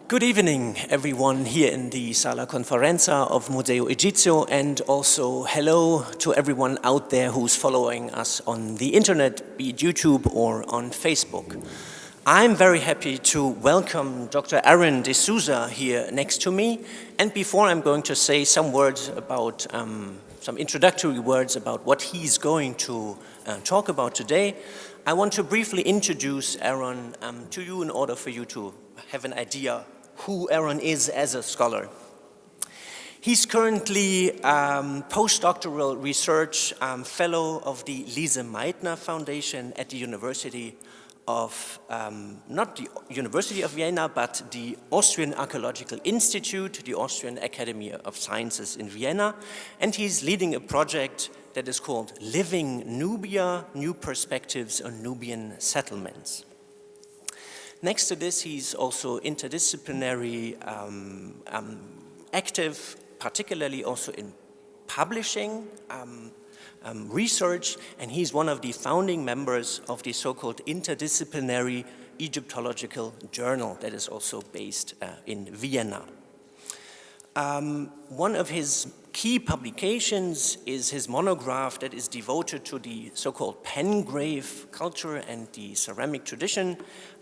Good evening, everyone here in the Sala Conferenza of Museo Egizio, and also hello to everyone out there who's following us on the internet, be it YouTube or on Facebook. I'm very happy to welcome Dr. Aaron de Souza here next to me, and before I'm going to say some words about, some introductory words about what he's going to talk about today, I want to briefly introduce Aaron to you in order for you to have an idea who Aaron is as a scholar. He's currently postdoctoral research fellow of the Lise Meitner Foundation at the University of, not the University of Vienna, but the Austrian Archaeological Institute, the Austrian Academy of Sciences in Vienna, and he's leading a project that is called Living Nubia, New Perspectives on Nubian Settlements. Next to this, he's also interdisciplinary active, particularly also in publishing research, and he's one of the founding members of the so-called Interdisciplinary Egyptological Journal that is also based in Vienna. One of his key publications is his monograph that is devoted to the so-called pengrave culture and the ceramic tradition.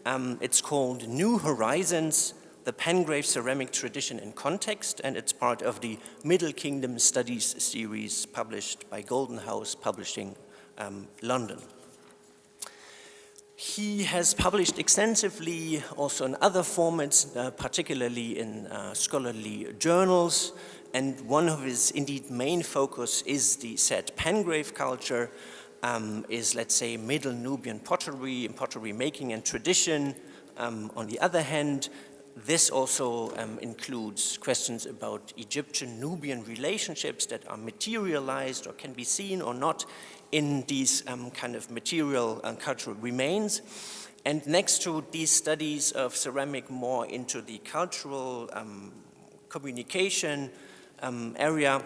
It's called New Horizons, the Pengrave Ceramic Tradition in Context, and it's part of the Middle Kingdom Studies series published by Golden House Publishing, London. He has published extensively also in other formats, particularly in scholarly journals, and one of his indeed main focus is the said pengrave culture, is, let's say, Middle Nubian pottery and pottery making and tradition. On the other hand, this also includes questions about Egyptian-Nubian relationships that are materialized or can be seen or not in these kind of material and cultural remains. And next to these studies of ceramic more into the cultural communication area,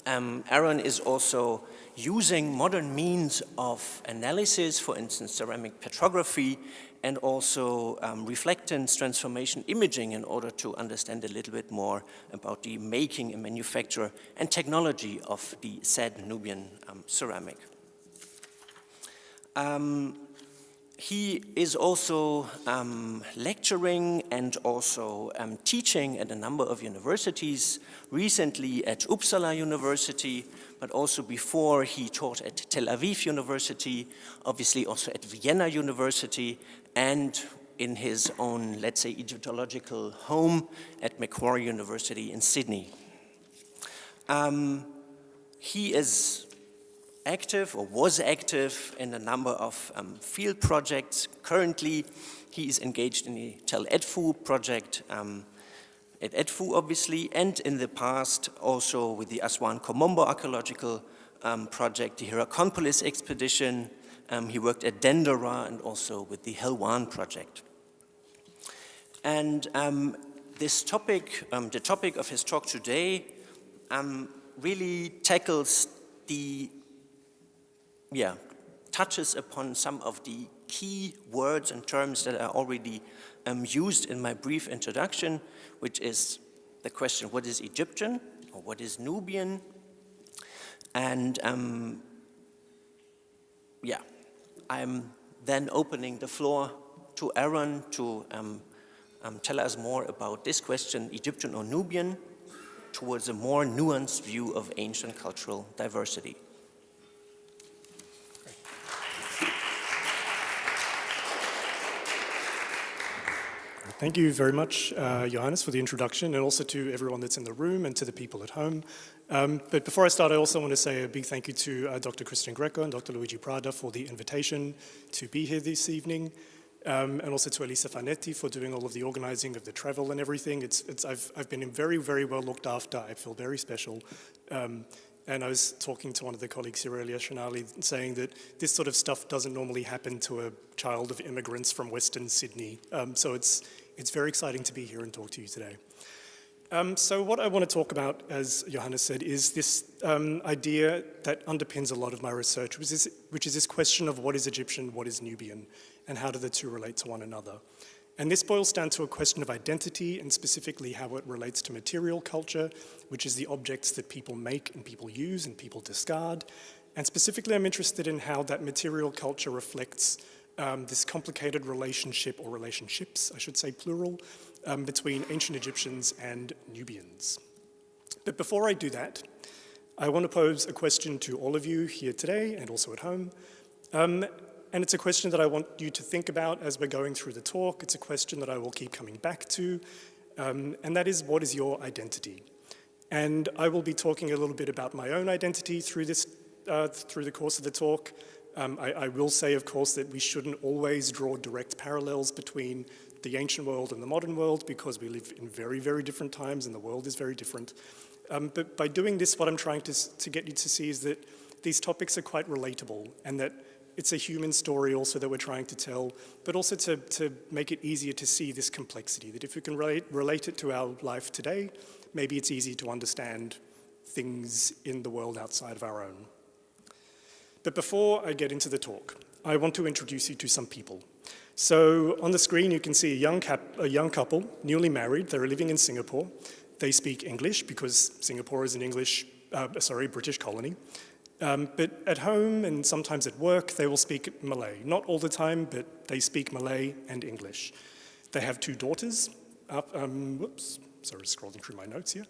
Aaron is also using modern means of analysis, for instance, ceramic petrography, and also reflectance transformation imaging in order to understand a little bit more about the making and manufacture and technology of the said Nubian ceramic. He is also lecturing and also teaching at a number of universities, recently at Uppsala University, but also before he taught at Tel Aviv University, obviously also at Vienna University, and in his own, let's say, Egyptological home at Macquarie University in Sydney. He is active or was active in a number of field projects. Currently, he is engaged in the Tell Edfu project at Edfu, obviously, and in the past also with the Aswan Komombo archaeological project, the Hierakonpolis expedition. He worked at Dendara and also with the Helwan project. And this topic, the topic of his talk today, really tackles touches upon some of the key words and terms that are already used in my brief introduction, which is the question, what is Egyptian or what is Nubian? And I'm then opening the floor to Aaron to tell us more about this question, Egyptian or Nubian, towards a more nuanced view of ancient cultural diversity. Thank you very much, Johannes, for the introduction, and also to everyone that's in the room and to the people at home. But before I start, I also want to say a big thank you to Dr. Christian Greco and Dr. Luigi Prada for the invitation to be here this evening, and also to Elisa Fanetti for doing all of the organizing of the travel and everything. I've been very, very well looked after. I feel very special. And I was talking to one of the colleagues here earlier, Shanali, saying that this sort of stuff doesn't normally happen to a child of immigrants from Western Sydney. So it's very exciting to be here and talk to you today. So what I want to talk about, as Johannes said, is this idea that underpins a lot of my research, which is this question of what is Egyptian, what is Nubian, and how do the two relate to one another. And this boils down to a question of identity and specifically how it relates to material culture, which is the objects that people make and people use and people discard. And specifically, I'm interested in how that material culture reflects this complicated relationship, or relationships, I should say plural, between ancient Egyptians and Nubians. But before I do that, I want to pose a question to all of you here today and also at home. And it's a question that I want you to think about as we're going through the talk. It's a question that I will keep coming back to, and that is, what is your identity? And I will be talking a little bit about my own identity through the course of the talk. I will say, of course, that we shouldn't always draw direct parallels between the ancient world and the modern world, because we live in very, very different times and the world is very different. But by doing this, what I'm trying to get you to see is that these topics are quite relatable, and that it's a human story also that we're trying to tell, but also to make it easier to see this complexity, that if we can relate it to our life today, maybe it's easy to understand things in the world outside of our own. But before I get into the talk, I want to introduce you to some people. So on the screen you can see a young couple, newly married. They're living in Singapore. They speak English because Singapore is an British colony. But at home and sometimes at work, they will speak Malay. Not all the time, but they speak Malay and English. They have two daughters. Scrolling through my notes here.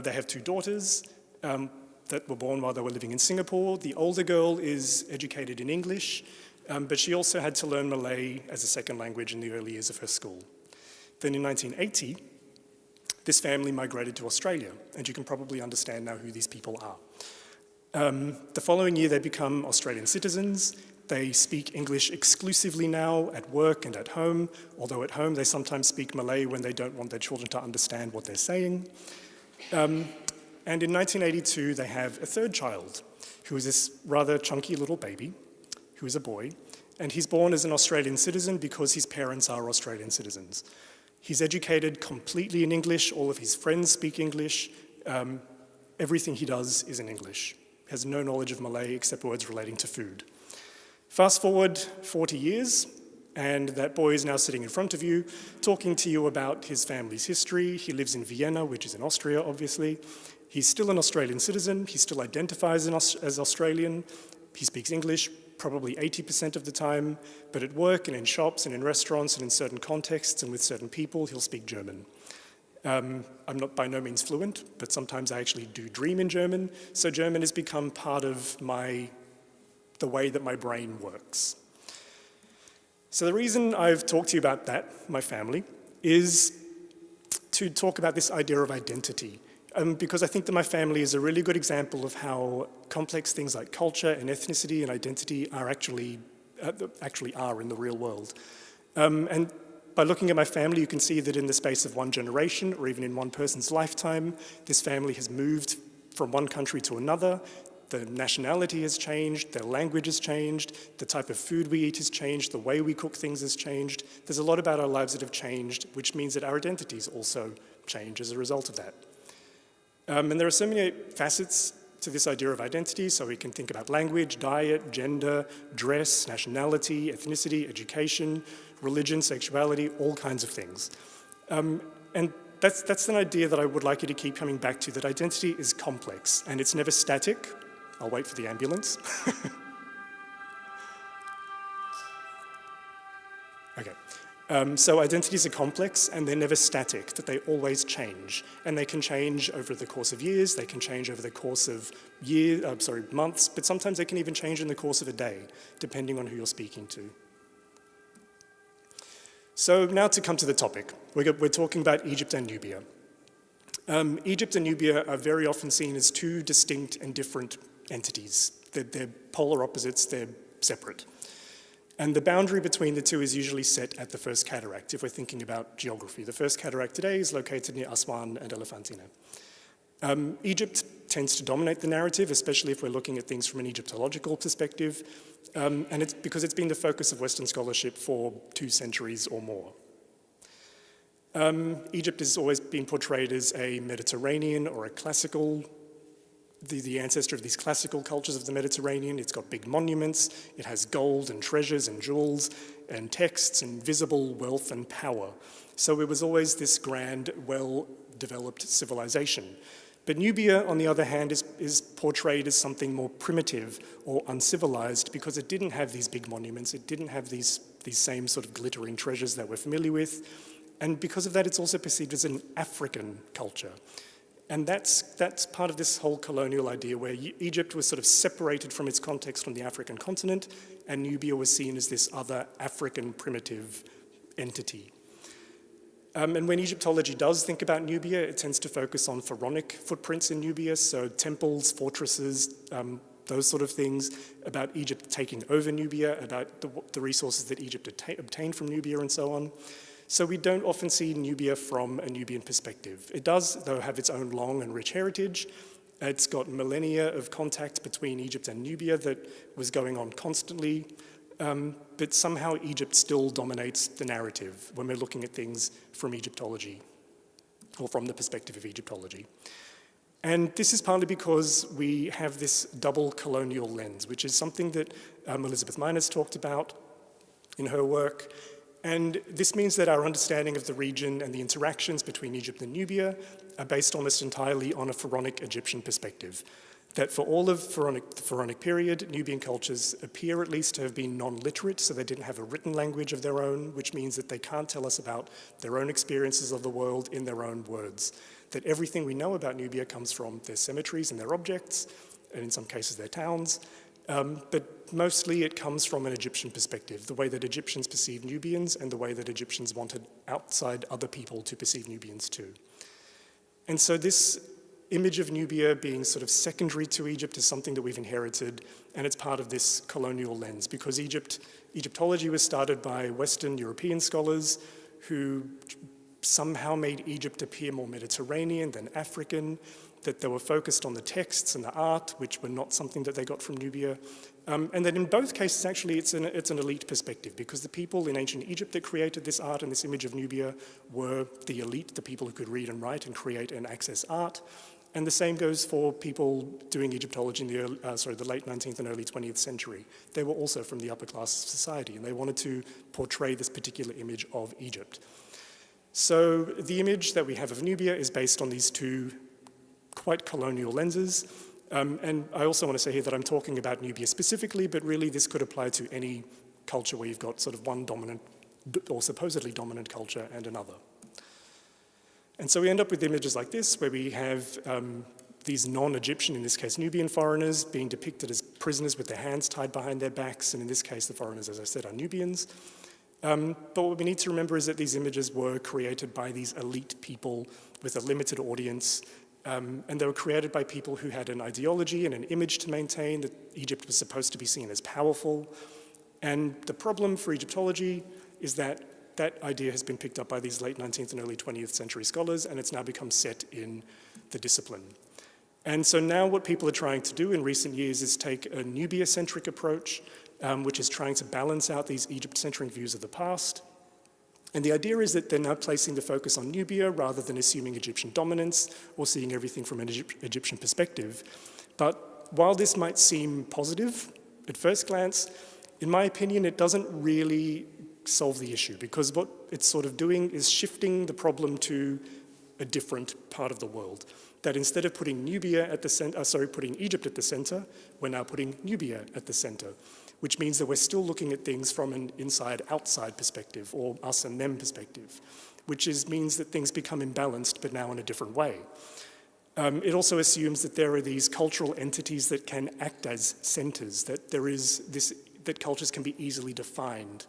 They have two daughters that were born while they were living in Singapore. The older girl is educated in English, but she also had to learn Malay as a second language in the early years of her school. Then in 1980, this family migrated to Australia, and you can probably understand now who these people are. The following year, they become Australian citizens. They speak English exclusively now at work and at home, although at home they sometimes speak Malay when they don't want their children to understand what they're saying. And in 1982, they have a third child, who is this rather chunky little baby, who is a boy, and he's born as an Australian citizen because his parents are Australian citizens. He's educated completely in English. All of his friends speak English. Everything he does is in English. Has no knowledge of Malay except words relating to food. Fast forward 40 years, and that boy is now sitting in front of you, talking to you about his family's history. He lives in Vienna, which is in Austria, obviously. He's still an Australian citizen. He still identifies as Australian. He speaks English probably 80% of the time, but at work and in shops and in restaurants and in certain contexts and with certain people, he'll speak German. I'm not by no means fluent, but sometimes I actually do dream in German, so German has become part of the way that my brain works. So the reason I've talked to you about that, my family, is to talk about this idea of identity, because I think that my family is a really good example of how complex things like culture and ethnicity and identity are actually are in the real world. And by looking at my family, you can see that in the space of one generation, or even in one person's lifetime, this family has moved from one country to another. The nationality has changed, their language has changed, the type of food we eat has changed, the way we cook things has changed. There's a lot about our lives that have changed, which means that our identities also change as a result of that. And there are so many facets to this idea of identity, so we can think about language, diet, gender, dress, nationality, ethnicity, education, religion, sexuality, all kinds of things. And that's an idea that I would like you to keep coming back to, that identity is complex and it's never static. I'll wait for the ambulance. Okay. So identities are complex and they're never static, that they always change. And they can change over the course of years, they can change over the course of months, but sometimes they can even change in the course of a day, depending on who you're speaking to. So now to come to the topic. We're talking about Egypt and Nubia. Egypt and Nubia are very often seen as two distinct and different entities. They're polar opposites, they're separate. And the boundary between the two is usually set at the First Cataract, if we're thinking about geography. The First Cataract today is located near Aswan and Elephantine. Egypt tends to dominate the narrative, especially if we're looking at things from an Egyptological perspective, and it's because it's been the focus of Western scholarship for 2 centuries or more. Egypt has always been portrayed as a Mediterranean or a classical, the ancestor of these classical cultures of the Mediterranean. It's got big monuments, it has gold and treasures and jewels, and texts and visible wealth and power. So it was always this grand, well-developed civilization. But Nubia, on the other hand, is portrayed as something more primitive or uncivilized because it didn't have these big monuments, it didn't have these same sort of glittering treasures that we're familiar with, and because of that it's also perceived as an African culture. And that's part of this whole colonial idea where Egypt was sort of separated from its context from the African continent, and Nubia was seen as this other African primitive entity. And when Egyptology does think about Nubia, it tends to focus on pharaonic footprints in Nubia, so temples, fortresses, those sort of things, about Egypt taking over Nubia, about the resources that Egypt obtained from Nubia and so on. So we don't often see Nubia from a Nubian perspective. It does, though, have its own long and rich heritage. It's got millennia of contact between Egypt and Nubia that was going on constantly. But somehow Egypt still dominates the narrative when we're looking at things from Egyptology, or from the perspective of Egyptology. And this is partly because we have this double colonial lens, which is something that Lise Meitner's talked about in her work. And this means that our understanding of the region and the interactions between Egypt and Nubia are based almost entirely on a pharaonic Egyptian perspective. That for all of the pharaonic period, Nubian cultures appear at least to have been non-literate, so they didn't have a written language of their own, which means that they can't tell us about their own experiences of the world in their own words. That everything we know about Nubia comes from their cemeteries and their objects, and in some cases their towns, but mostly it comes from an Egyptian perspective, the way that Egyptians perceive Nubians and the way that Egyptians wanted outside other people to perceive Nubians too. And so this image of Nubia being sort of secondary to Egypt is something that we've inherited, and it's part of this colonial lens, because Egyptology was started by Western European scholars who somehow made Egypt appear more Mediterranean than African, that they were focused on the texts and the art, which were not something that they got from Nubia. And that in both cases, actually, it's an elite perspective, because the people in ancient Egypt that created this art and this image of Nubia were the elite, the people who could read and write and create and access art. And the same goes for people doing Egyptology in the late 19th and early 20th century. They were also from the upper class of society, and they wanted to portray this particular image of Egypt. So the image that we have of Nubia is based on these two quite colonial lenses. And I also want to say here that I'm talking about Nubia specifically, but really this could apply to any culture where you've got sort of one dominant or supposedly dominant culture and another. And so we end up with images like this, where we have these non-Egyptian, in this case Nubian foreigners, being depicted as prisoners with their hands tied behind their backs, and in this case the foreigners, as I said, are Nubians. But what we need to remember is that these images were created by these elite people with a limited audience, and they were created by people who had an ideology and an image to maintain, that Egypt was supposed to be seen as powerful. And the problem for Egyptology is that that idea has been picked up by these late 19th and early 20th century scholars, and it's now become set in the discipline. And so now what people are trying to do in recent years is take a Nubia-centric approach, which is trying to balance out these Egypt-centric views of the past. And the idea is that they're now placing the focus on Nubia rather than assuming Egyptian dominance or seeing everything from an Egyptian perspective. But while this might seem positive at first glance, in my opinion, it doesn't really solve the issue, because what it's sort of doing is shifting the problem to a different part of the world. That instead of putting Nubia at the center, putting Egypt at the center, we're now putting Nubia at the center, which means that we're still looking at things from an inside-outside perspective, or us and them perspective, which means that things become imbalanced, but now in a different way. It also assumes that there are these cultural entities that can act as centers, that that cultures can be easily defined.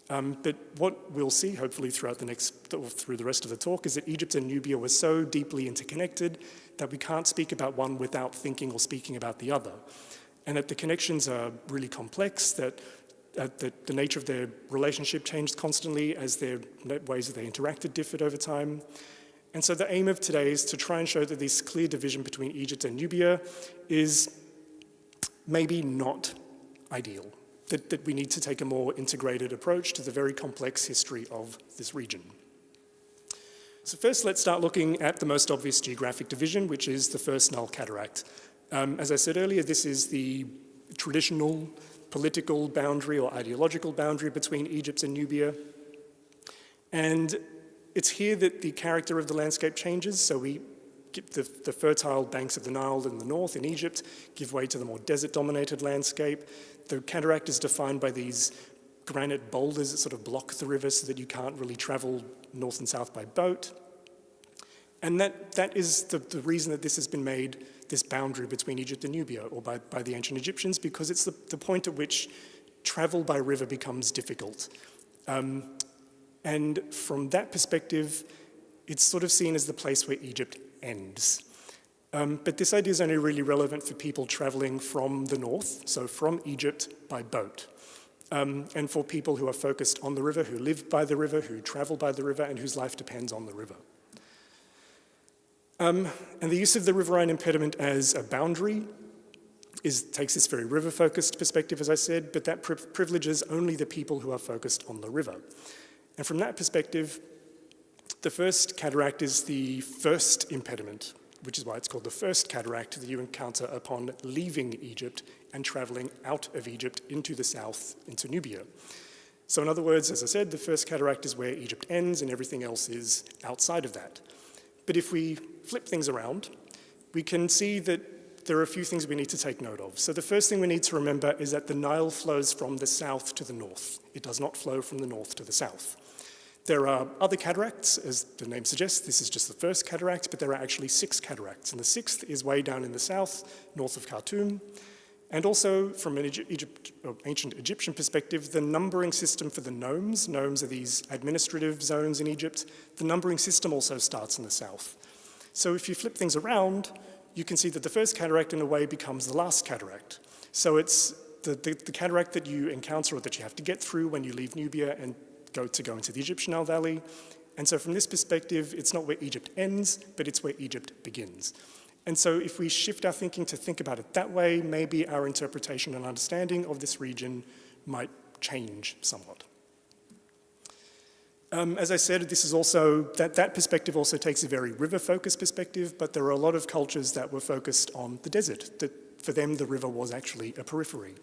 But what we'll see, hopefully, through the rest of the talk, is that Egypt and Nubia were so deeply interconnected that we can't speak about one without thinking or speaking about the other. And that the connections are really complex, that the nature of their relationship changed constantly as their ways that they interacted differed over time. And so the aim of today is to try and show that this clear division between Egypt and Nubia is maybe not ideal. That we need to take a more integrated approach to the very complex history of this region. So first, let's start looking at the most obvious geographic division, which is the First Nile Cataract. As I said earlier, this is the traditional political boundary or ideological boundary between Egypt and Nubia. And it's here that the character of the landscape changes. So we get the fertile banks of the Nile in the north in Egypt give way to the more desert-dominated landscape. The cataract is defined by these granite boulders that sort of block the river so that you can't really travel north and south by boat. And that is the reason that this has been made this boundary between Egypt and Nubia, or by the ancient Egyptians, because it's the point at which travel by river becomes difficult. And from that perspective, it's sort of seen as the place where Egypt ends. But this idea is only really relevant for people traveling from the north, so from Egypt by boat. And for people who are focused on the river, who live by the river, who travel by the river, and whose life depends on the river. And the use of the riverine impediment as a boundary takes this very river-focused perspective, as I said, but that privileges only the people who are focused on the river. And from that perspective, the first cataract is the first impediment, which is why it's called the First Cataract, that you encounter upon leaving Egypt and traveling out of Egypt into the south, into Nubia. So in other words, as I said, the First Cataract is where Egypt ends and everything else is outside of that. But if we flip things around, we can see that there are a few things we need to take note of. So the first thing we need to remember is that the Nile flows from the south to the north. It does not flow from the north to the south. There are other cataracts, as the name suggests. This is just the First Cataract, but there are actually 6 cataracts. And the 6th is way down in the south, north of Khartoum. And also, from an ancient Egyptian perspective, the numbering system for the nomes are these administrative zones in Egypt, the numbering system also starts in the south. So if you flip things around, you can see that the First Cataract, in a way, becomes the last cataract. So it's the cataract that you encounter or that you have to get through when you leave Nubia and go into the Egyptian Nile Valley. And so from this perspective, it's not where Egypt ends, but it's where Egypt begins. And so if we shift our thinking to think about it that way, maybe our interpretation and understanding of this region might change somewhat. As I said, this is also, that perspective also takes a very river-focused perspective, but there are a lot of cultures that were focused on the desert, that for them the river was actually a periphery.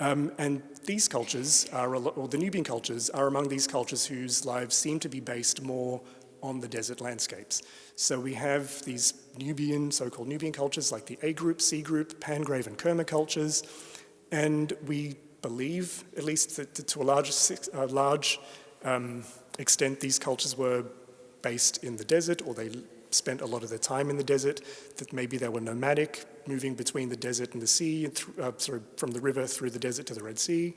And these cultures, or the Nubian cultures, are among these cultures whose lives seem to be based more on the desert landscapes. So we have these Nubian, so-called Nubian cultures like the A group, C group, Pangrave and Kerma cultures, and we believe, at least that to a large extent, these cultures were based in the desert, or they spent a lot of their time in the desert, that maybe they were nomadic, moving between the desert and the sea, from the river through the desert to the Red Sea,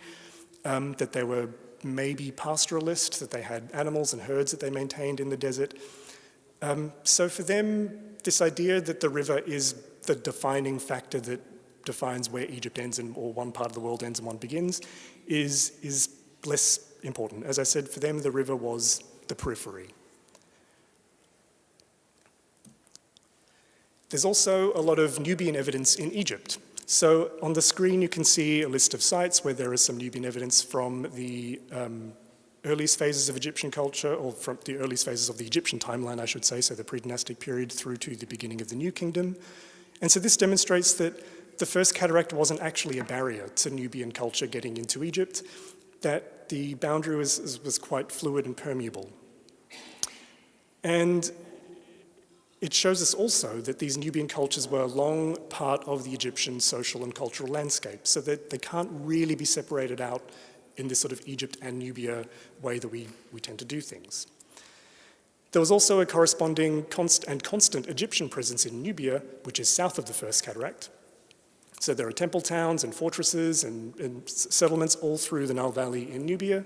that they were maybe pastoralist, that they had animals and herds that they maintained in the desert. So for them, this idea that the river is the defining factor that defines where Egypt ends or one part of the world ends and one begins is less important. As I said, for them, the river was the periphery. There's also a lot of Nubian evidence in Egypt. So on the screen, you can see a list of sites where there is some Nubian evidence from the earliest phases of Egyptian culture, or from the earliest phases of the Egyptian timeline, I should say, so the pre-dynastic period through to the beginning of the New Kingdom. And so this demonstrates that the First Cataract wasn't actually a barrier to Nubian culture getting into Egypt, that the boundary was quite fluid and permeable. And it shows us also that these Nubian cultures were a long part of the Egyptian social and cultural landscape, so that they can't really be separated out in this sort of Egypt and Nubia way that we tend to do things. There was also a corresponding constant Egyptian presence in Nubia, which is south of the First Cataract. So there are temple towns and fortresses and settlements all through the Nile Valley in Nubia.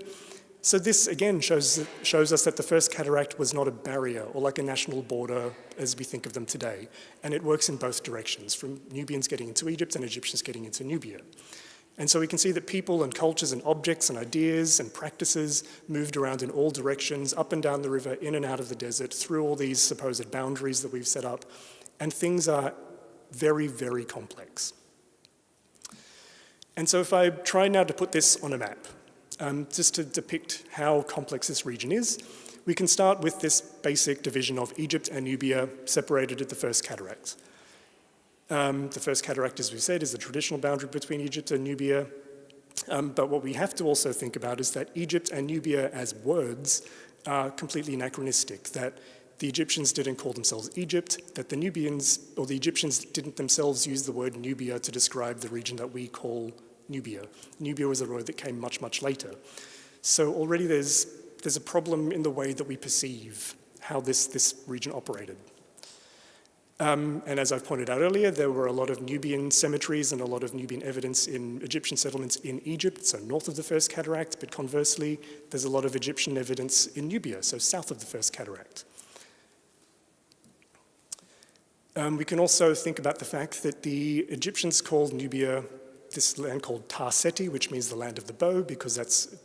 So this, again, shows us that the First Cataract was not a barrier or like a national border as we think of them today. And it works in both directions, from Nubians getting into Egypt and Egyptians getting into Nubia. And so we can see that people and cultures and objects and ideas and practices moved around in all directions, up and down the river, in and out of the desert, through all these supposed boundaries that we've set up. And things are very, very complex. And so if I try now to put this on a map, just to depict how complex this region is, we can start with this basic division of Egypt and Nubia separated at the First Cataract. The First Cataract, as we said, is the traditional boundary between Egypt and Nubia. But what we have to also think about is that Egypt and Nubia as words are completely anachronistic, that the Egyptians didn't call themselves Egypt, that the Nubians or the Egyptians didn't themselves use the word Nubia to describe the region that we call Nubia. Nubia was a word that came much, much later. So already there's a problem in the way that we perceive how this region operated. And as I've pointed out earlier, there were a lot of Nubian cemeteries and a lot of Nubian evidence in Egyptian settlements in Egypt, so north of the First Cataract, but conversely, there's a lot of Egyptian evidence in Nubia, so south of the First Cataract. We can also think about the fact that the Egyptians called Nubia this land called Tar Seti, which means the land of the bow, because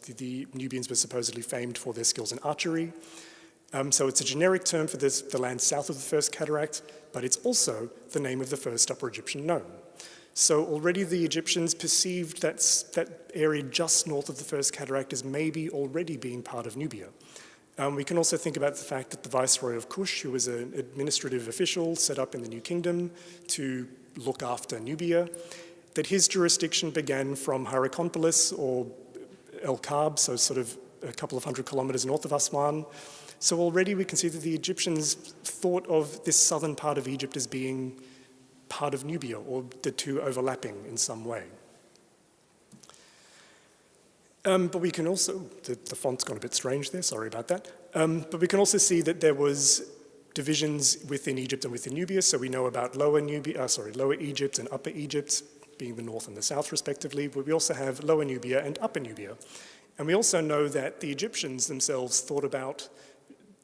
the Nubians were supposedly famed for their skills in archery. So it's a generic term for the land south of the First Cataract, but it's also the name of the first Upper Egyptian known. So already the Egyptians perceived that area just north of the First Cataract as maybe already being part of Nubia. We can also think about the fact that the Viceroy of Kush, who was an administrative official set up in the New Kingdom to look after Nubia, that his jurisdiction began from Hierakonpolis or El Kab, so sort of a couple of 100 kilometers north of Aswan. So already we can see that the Egyptians thought of this southern part of Egypt as being part of Nubia, or the two overlapping in some way. But we can also, the font's gone a bit strange there, sorry about that. But we can also see that there was divisions within Egypt and within Nubia. So we know about Lower Egypt and Upper Egypt, being the north and the south respectively. But we also have Lower Nubia and Upper Nubia. And we also know that the Egyptians themselves thought about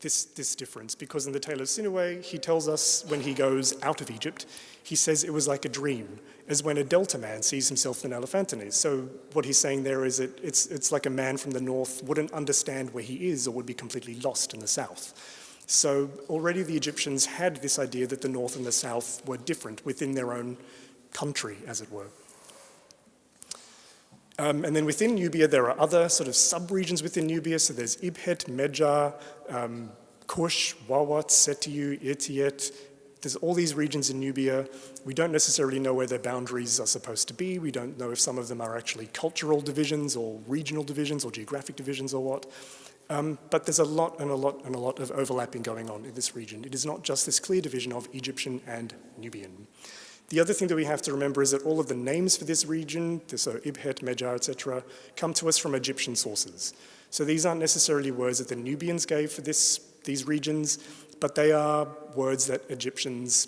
this difference, because in the Tale of Sinuhe, he tells us when he goes out of Egypt, he says it was like a dream, as when a Delta man sees himself in Elephantine. So what he's saying there is it's like a man from the north wouldn't understand where he is or would be completely lost in the south. So already the Egyptians had this idea that the north and the south were different within their own country, as it were. And then within Nubia, there are other sort of sub-regions within Nubia. So there's Ibhet, Medja, Kush, Wawat, Setiu, Irtiet. There's all these regions in Nubia. We don't necessarily know where their boundaries are supposed to be. We don't know if some of them are actually cultural divisions or regional divisions or geographic divisions or what. But there's a lot of overlapping going on in this region. It is not just this clear division of Egyptian and Nubian. The other thing that we have to remember is that all of the names for this region, so Ibhet, Medja, etc., come to us from Egyptian sources. So these aren't necessarily words that the Nubians gave for these regions, but they are words that Egyptians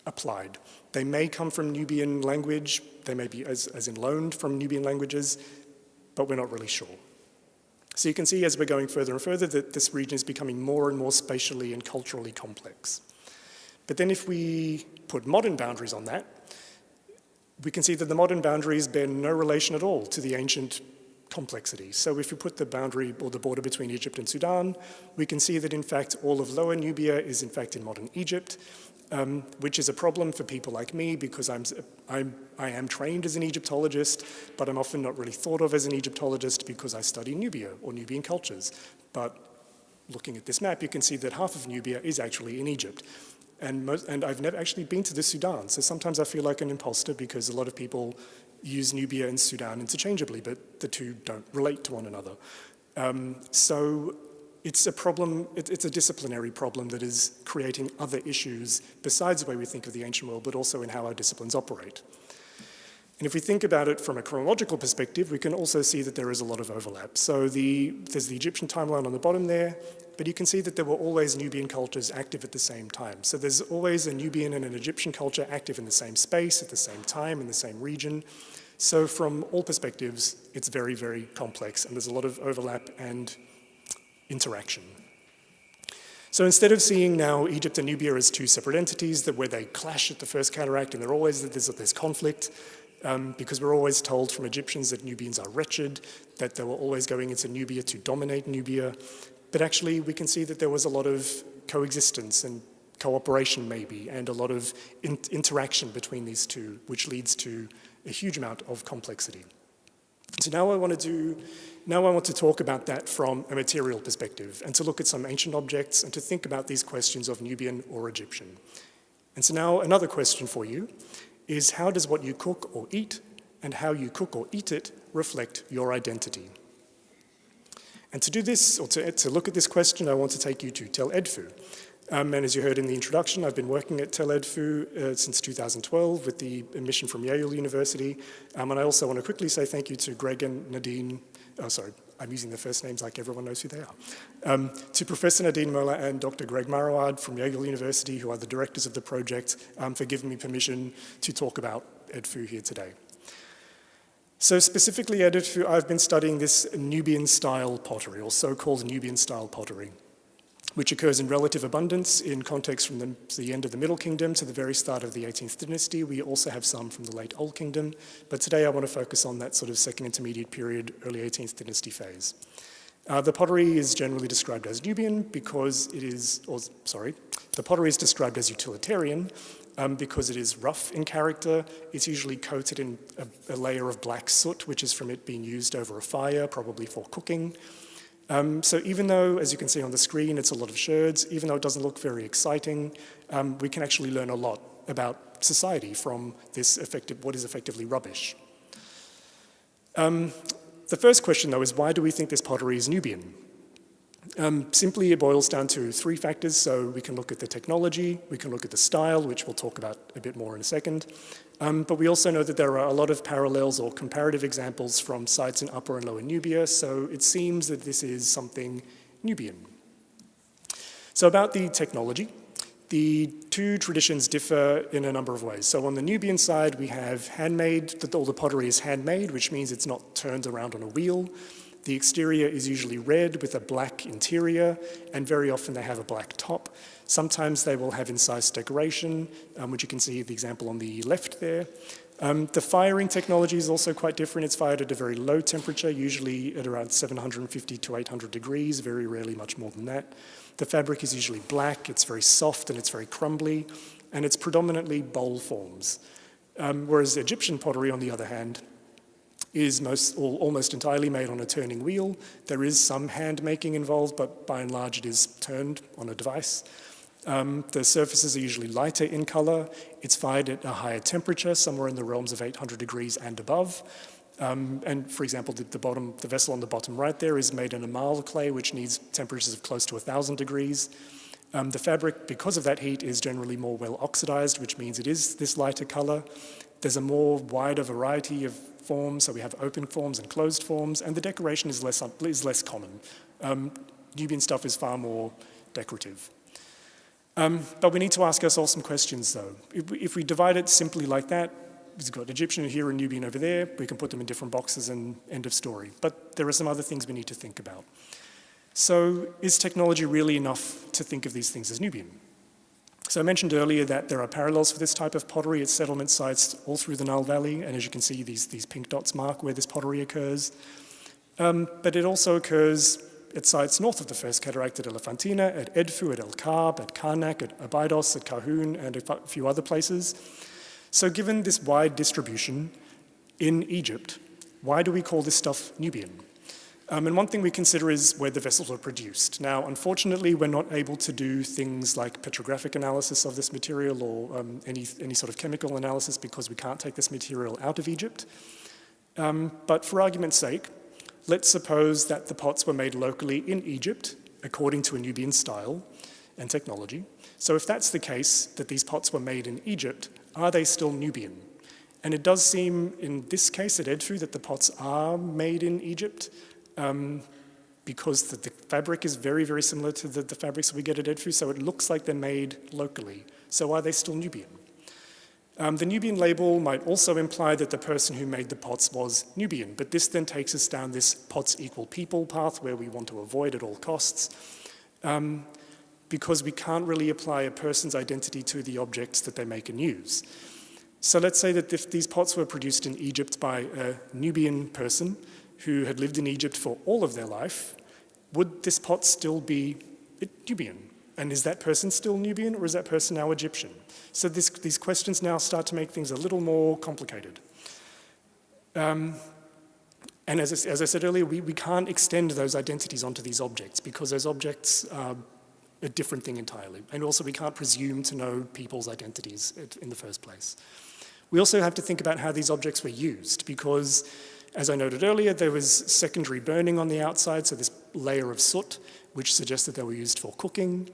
applied. They may come from Nubian language, they may be as in loaned from Nubian languages, but we're not really sure. So you can see as we're going further and further that this region is becoming more and more spatially and culturally complex. But then if we put modern boundaries on that, we can see that the modern boundaries bear no relation at all to the ancient complexity. So if we put the boundary or the border between Egypt and Sudan, we can see that in fact all of Lower Nubia is in fact in modern Egypt, which is a problem for people like me because I am trained as an Egyptologist, but I'm often not really thought of as an Egyptologist because I study Nubia or Nubian cultures. But looking at this map, you can see that half of Nubia is actually in Egypt. And I've never actually been to the Sudan, so sometimes I feel like an imposter because a lot of people use Nubia and Sudan interchangeably, but the two don't relate to one another. So it's a problem, it's a disciplinary problem that is creating other issues besides the way we think of the ancient world, but also in how our disciplines operate. And if we think about it from a chronological perspective, we can also see that there is a lot of overlap. So there's the Egyptian timeline on the bottom there, but you can see that there were always Nubian cultures active at the same time. So there's always a Nubian and an Egyptian culture active in the same space, at the same time, in the same region. So from all perspectives, it's very, very complex, and there's a lot of overlap and interaction. So instead of seeing now Egypt and Nubia as two separate entities where they clash at the First Cataract and there's conflict, because we're always told from Egyptians that Nubians are wretched, that they were always going into Nubia to dominate Nubia. But actually, we can see that there was a lot of coexistence and cooperation maybe, and a lot of interaction between these two, which leads to a huge amount of complexity. So now I want to talk about that from a material perspective, and to look at some ancient objects, and to think about these questions of Nubian or Egyptian. And so now another question for you is, how does what you cook or eat and how you cook or eat it reflect your identity? And to do this, or to look at this question, I want to take you to Tell Edfu. And as you heard in the introduction, I've been working at Tell Edfu since 2012 with the admission from Yale University. And I also want to quickly say thank you to Greg and Nadine, I'm using the first names like everyone knows who they are. To Professor Nadine Moeller and Dr. Greg Maroward from Yale University, who are the directors of the project, for giving me permission to talk about Edfu here today. So specifically at Edfu, I've been studying this Nubian-style pottery, or so-called Nubian-style pottery, which occurs in relative abundance in context from the end of the Middle Kingdom to the very start of the 18th dynasty. We also have some from the late Old Kingdom, but today I want to focus on that sort of second intermediate period, early 18th dynasty phase. The pottery is generally described as Nubian because it is, the pottery is described as utilitarian because it is rough in character. It's usually coated in a layer of black soot, which is from it being used over a fire, probably for cooking. So even though, as you can see on the screen, it's a lot of sherds, even though it doesn't look very exciting, we can actually learn a lot about society from this what is effectively rubbish. The first question, though, is why do we think this pottery is Nubian? Simply, it boils down to three factors. So we can look at the technology, we can look at the style, which we'll talk about a bit more in a second. But we also know that there are a lot of parallels or comparative examples from sites in Upper and Lower Nubia, so it seems that this is something Nubian. So about the technology, the two traditions differ in a number of ways. So on the Nubian side, we have handmade, all the pottery is handmade, which means it's not turned around on a wheel. The exterior is usually red with a black interior, and very often they have a black top. Sometimes they will have incised decoration, which you can see the example on the left there. The firing technology is also quite different. It's fired at a very low temperature, usually at around 750 to 800 degrees, very rarely much more than that. The fabric is usually black, it's very soft and it's very crumbly, and it's predominantly bowl forms. Whereas Egyptian pottery, on the other hand, is almost entirely made on a turning wheel. There is some hand making involved, but by and large it is turned on a device. The surfaces are usually lighter in color. It's fired at a higher temperature, somewhere in the realms of 800 degrees and above. And for example, the vessel on the bottom right there is made in a marl clay, which needs temperatures of close to 1,000 degrees. The fabric, because of that heat, is generally more well oxidized, which means it is this lighter color. There's a more wider variety of forms, so we have open forms and closed forms, and the decoration is less common. Nubian stuff is far more decorative. But we need to ask ourselves some questions, though. If we divide it simply like that, we've got Egyptian here and Nubian over there, we can put them in different boxes and end of story. But there are some other things we need to think about. So is technology really enough to think of these things as Nubian? So I mentioned earlier that there are parallels for this type of pottery at settlement sites all through the Nile Valley, and as you can see, these pink dots mark where this pottery occurs. But it also occurs at sites north of the First Cataract, at Elephantine, at Edfu, at El Kab, at Karnak, at Abydos, at Kahun, and a few other places. So given this wide distribution in Egypt, why do we call this stuff Nubian? And one thing we consider is where the vessels were produced. Now, unfortunately, we're not able to do things like petrographic analysis of this material or any sort of chemical analysis because we can't take this material out of Egypt. But for argument's sake, let's suppose that the pots were made locally in Egypt according to a Nubian style and technology. So if that's the case, that these pots were made in Egypt, are they still Nubian? And it does seem in this case at Edfu that the pots are made in Egypt, because the fabric is very, very similar to the fabrics we get at Edfu, so it looks like they're made locally. So are they still Nubian? The Nubian label might also imply that the person who made the pots was Nubian, but this then takes us down this pots equal people path where we want to avoid at all costs, because we can't really apply a person's identity to the objects that they make and use. So let's say that if these pots were produced in Egypt by a Nubian person who had lived in Egypt for all of their life, would this pot still be Nubian? And is that person still Nubian, or is that person now Egyptian? So these questions now start to make things a little more complicated. And as I said earlier, we can't extend those identities onto these objects because those objects are a different thing entirely. And also we can't presume to know people's identities in the first place. We also have to think about how these objects were used, because, as I noted earlier, there was secondary burning on the outside, so this layer of soot, which suggests that they were used for cooking.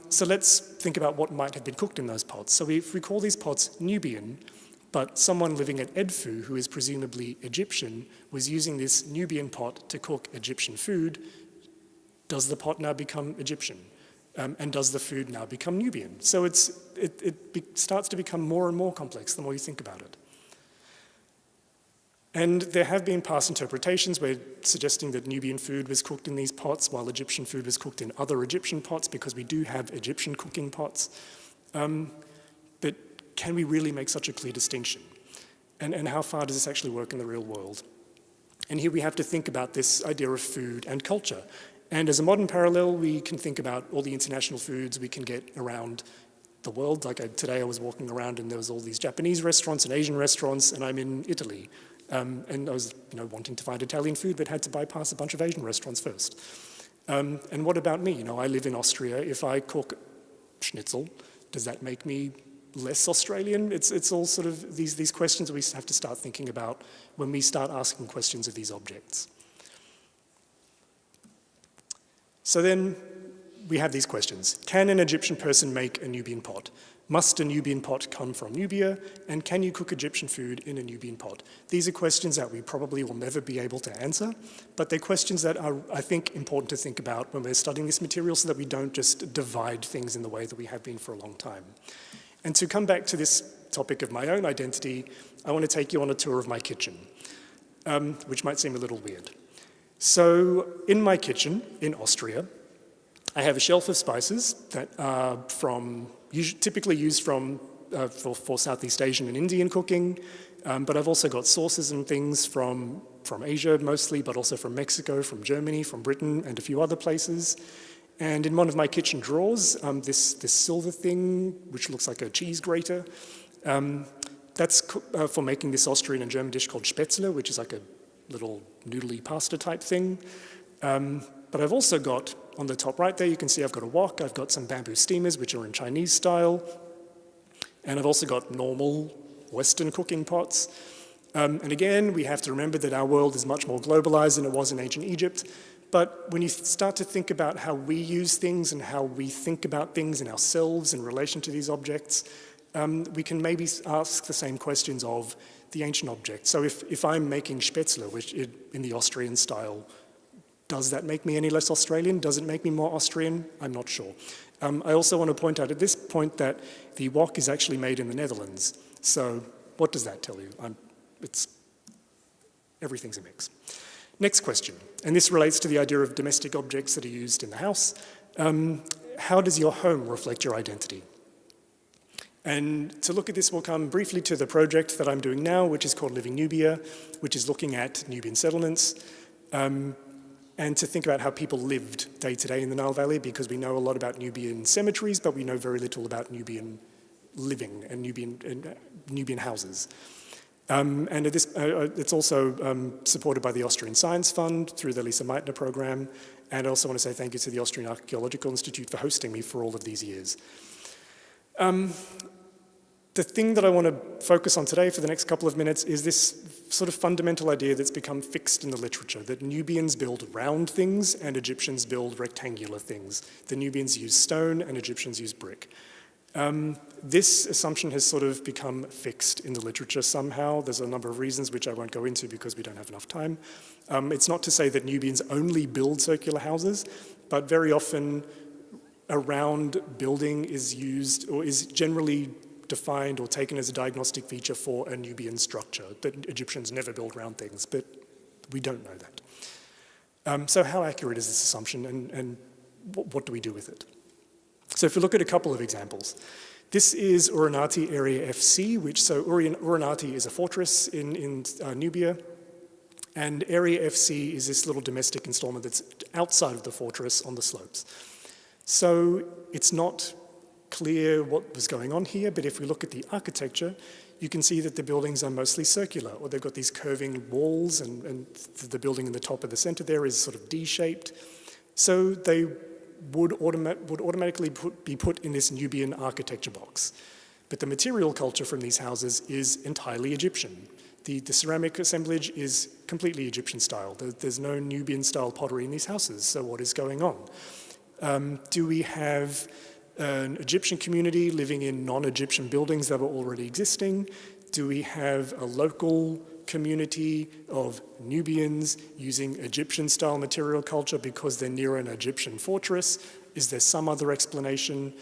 So let's think about what might have been cooked in those pots. So if we call these pots Nubian, but someone living at Edfu, who is presumably Egyptian, was using this Nubian pot to cook Egyptian food, does the pot now become Egyptian? And does the food now become Nubian? So it starts to become more and more complex the more you think about it. And there have been past interpretations where suggesting that Nubian food was cooked in these pots while Egyptian food was cooked in other Egyptian pots, because we do have Egyptian cooking pots. But can we really make such a clear distinction? And how far does this actually work in the real world? And here we have to think about this idea of food and culture. And as a modern parallel, we can think about all the international foods we can get around the world. Like today I was walking around and there was all these Japanese restaurants and Asian restaurants, and I'm in Italy. And I was wanting to find Italian food, but had to bypass a bunch of Asian restaurants first. And what about me? I live in Austria. If I cook schnitzel, does that make me less Australian? It's all sort of these questions we have to start thinking about when we start asking questions of these objects. So then we have these questions. Can an Egyptian person make a Nubian pot? Must a Nubian pot come from Nubia? And can you cook Egyptian food in a Nubian pot? These are questions that we probably will never be able to answer, but they're questions that are, I think, important to think about when we're studying this material so that we don't just divide things in the way that we have been for a long time. And to come back to this topic of my own identity, I want to take you on a tour of my kitchen, which might seem a little weird. So in my kitchen in Austria, I have a shelf of spices that are typically used for Southeast Asian and Indian cooking, but I've also got sauces and things from Asia mostly, but also from Mexico, from Germany, from Britain, and a few other places. And in one of my kitchen drawers, this silver thing, which looks like a cheese grater, that's for making this Austrian and German dish called Spätzle, which is like a little noodly pasta type thing. But I've also got, on the top right there, you can see I've got a wok, I've got some bamboo steamers, which are in Chinese style, and I've also got normal Western cooking pots. And again, we have to remember that our world is much more globalized than it was in ancient Egypt, but when you start to think about how we use things and how we think about things in ourselves in relation to these objects, we can maybe ask the same questions of the ancient objects. So if I'm making Spätzle, which in the Austrian style, does that make me any less Australian? Does it make me more Austrian? I'm not sure. I also want to point out at this point that the wok is actually made in the Netherlands. So what does that tell you? Everything's a mix. Next question, and this relates to the idea of domestic objects that are used in the house. How does your home reflect your identity? And to look at this, we'll come briefly to the project that I'm doing now, which is called Living Nubia, which is looking at Nubian settlements, and to think about how people lived day to day in the Nile Valley, because we know a lot about Nubian cemeteries, but we know very little about Nubian living and Nubian houses. And it's also supported by the Austrian Science Fund through the Lise Meitner program. And I also want to say thank you to the Austrian Archaeological Institute for hosting me for all of these years. The thing that I want to focus on today for the next couple of minutes is this sort of fundamental idea that's become fixed in the literature, that Nubians build round things and Egyptians build rectangular things. The Nubians use stone and Egyptians use brick. This assumption has sort of become fixed in the literature somehow. There's a number of reasons which I won't go into because we don't have enough time. It's not to say that Nubians only build circular houses, but very often a round building is used or is generally defined or taken as a diagnostic feature for a Nubian structure, that Egyptians never build round things, but we don't know that. So how accurate is this assumption, and what do we do with it? So if we look at a couple of examples, this is Uranati Area FC, Uranati is a fortress in Nubia, and Area FC is this little domestic installment that's outside of the fortress on the slopes. So it's not clear what was going on here, but if we look at the architecture, you can see that the buildings are mostly circular, or they've got these curving walls, and the building in the top of the center there is sort of D-shaped. So they would automatically be put in this Nubian architecture box. But the material culture from these houses is entirely Egyptian. The ceramic assemblage is completely Egyptian style. There's no Nubian style pottery in these houses, so what is going on? Do we have an Egyptian community living in non-Egyptian buildings that were already existing? Do we have a local community of Nubians using Egyptian-style material culture because they're near an Egyptian fortress? Is there some other explanation?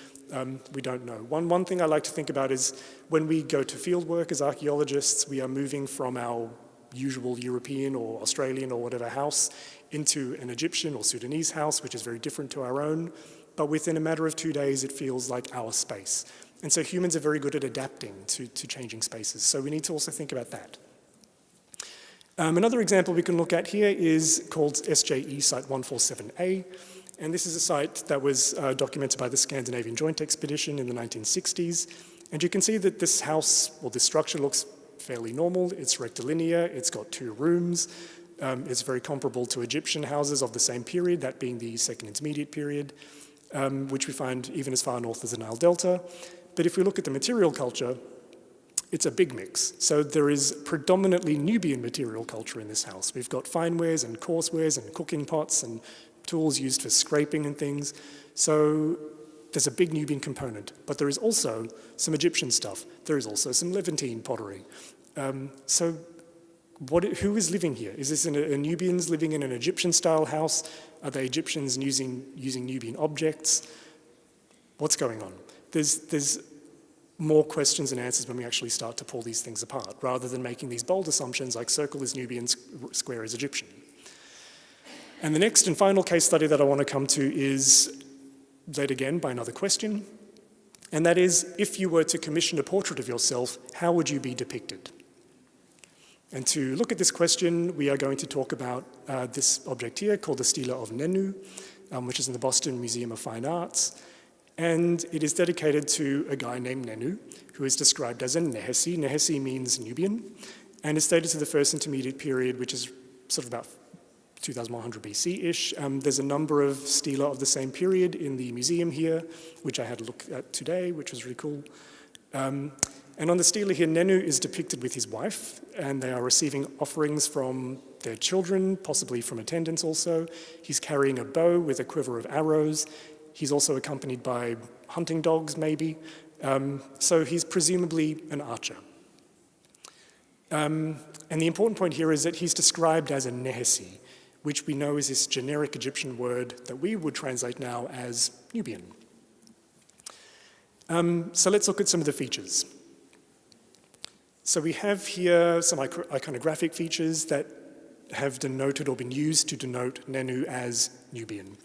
We don't know. One thing I like to think about is when we go to fieldwork as archaeologists, we are moving from our usual European or Australian or whatever house into an Egyptian or Sudanese house, which is very different to our own. But within a matter of 2 days, it feels like our space. And so humans are very good at adapting to changing spaces. So we need to also think about that. Another example we can look at here is called SJE Site 147A. And this is a site that was documented by the Scandinavian Joint Expedition in the 1960s. And you can see that this house, or this structure, looks fairly normal. It's rectilinear, it's got 2 rooms. It's very comparable to Egyptian houses of the same period, that being the Second Intermediate period, which we find even as far north as the Nile Delta. But if we look at the material culture, it's a big mix. So there is predominantly Nubian material culture in this house. We've got fine wares and coarse wares and cooking pots and tools used for scraping and things. So there's a big Nubian component, but there is also some Egyptian stuff. There is also some Levantine pottery. Who is living here? Is this a Nubians living in an Egyptian-style house? Are they Egyptians using Nubian objects? What's going on? There's more questions and answers when we actually start to pull these things apart, rather than making these bold assumptions like circle is Nubian, square is Egyptian. And the next and final case study that I want to come to is led again by another question, and that is, if you were to commission a portrait of yourself, how would you be depicted? And to look at this question, we are going to talk about this object here called the Stela of Nenu, which is in the Boston Museum of Fine Arts. And it is dedicated to a guy named Nenu, who is described as a Nehesi. Nehesi means Nubian, and is dated to the First Intermediate period, which is sort of about 2100 BC-ish. There's a number of stela of the same period in the museum here, which I had a look at today, which was really cool. And on the stela here, Nenu is depicted with his wife, and they are receiving offerings from their children, possibly from attendants also. He's carrying a bow with a quiver of arrows. He's also accompanied by hunting dogs, maybe. So he's presumably an archer. And the important point here is that he's described as a Nehesi, which we know is this generic Egyptian word that we would translate now as Nubian. So let's look at some of the features. So we have here some iconographic features that have denoted or been used to denote Nenu as Nubian.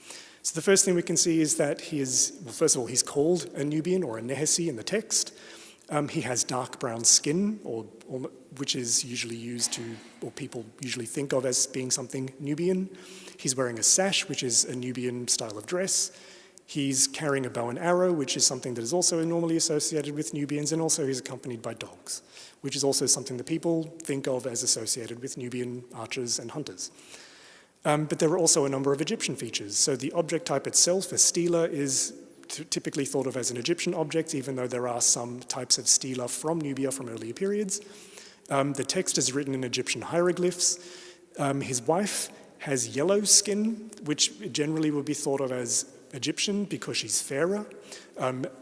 So the first thing we can see is that first of all, he's called a Nubian or a Nehesi in the text. He has dark brown skin, which is usually used to, or people usually think of as being something Nubian. He's wearing a sash, which is a Nubian style of dress. He's carrying a bow and arrow, which is something that is also normally associated with Nubians, and also he's accompanied by dogs, which is also something that people think of as associated with Nubian archers and hunters. But there are also a number of Egyptian features. So the object type itself, a stela, is typically thought of as an Egyptian object, even though there are some types of stela from Nubia from earlier periods. The text is written in Egyptian hieroglyphs. His wife has yellow skin, which generally would be thought of as Egyptian because she's fairer.